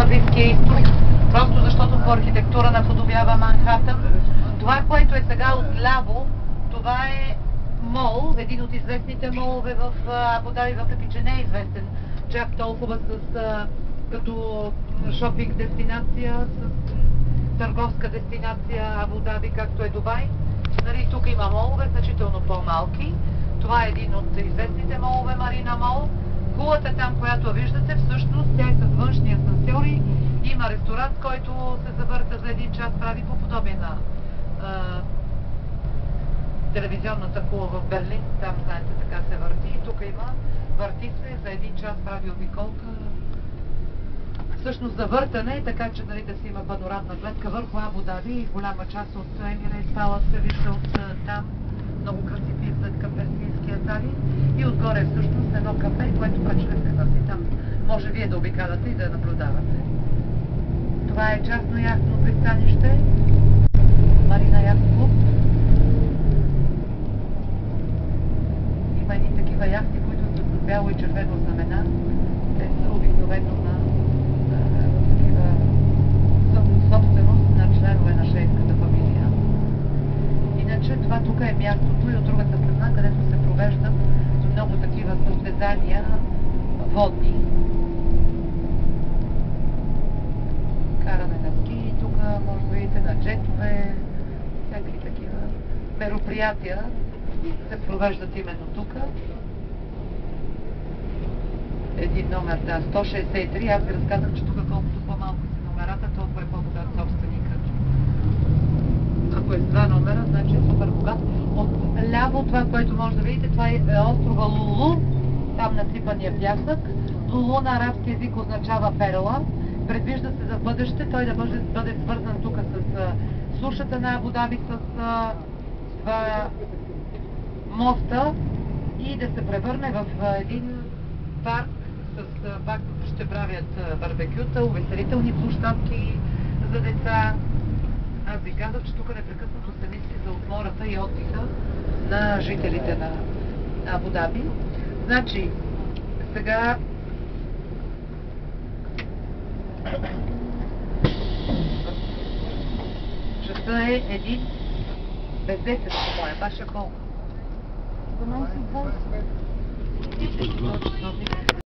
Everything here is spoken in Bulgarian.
на Близкия изток, просто защото по архитектура наподобява Манхатън. Това, което е сега отляво, това е мол, един от известните молове в Абу Даби, въпреки че не е известен чак толкова като шопинг дестинация, с търговска дестинация Абу Даби, както е Дубай. Нали, тук има молове, значително по-малки. Това е един от известните молове, Марина Мол. Кулата там, която виждате, всъщност тя е с външни асансьори. Има ресторант, който се завърта за един час, прави по подобие на телевизионната кула в Берлин. Там, знаете, така се върти. И тук има, върти се, за един час прави обиколка. Всъщност завъртане, така че нали, да си има панорамна гледка върху Абу Даби и голяма част от Емирейт Палас се вижда от там. Много красив изглед към Персийския залив и отгоре е всъщност едно кафе, което пак ще се върти там. Може вие да обикаляте и да наблюдавате. Това е частно яхтно пристанище, Марина Яхт Клуб. Има едни такива яхти, които са с бяло и червено знамена. Те са обикновено на такива собственост на членове на шейхската фамилия. Иначе това тук е мястото и от другата страна, където се провеждат много такива състезания водни. Каране на ски, тук може да видите на джетове, всякакви такива мероприятия се провеждат именно тук. Един номер, да, 163. Аз ви разказах, че тук колкото по-малко са номерата, толкова е по-богат собственика. Ако е с два номера, значи е супер богат. От ляво това, което може да видите, това е острова Лулу, там насипания пясък. Лулу на арабски език означава перла. Предвижда се за бъдеще той да бъде свързан тук с сушата на Абу Даби, с два моста и да се превърне в един парк, пак ще правят барбекюта, увеселителни площадки за деца. Аз ви казах, че тук непрекъснато се мисли за отмората и отдиха на жителите на Абу Даби. Значи, сега часа е 1 без 10, по-моя, баша колко? 12.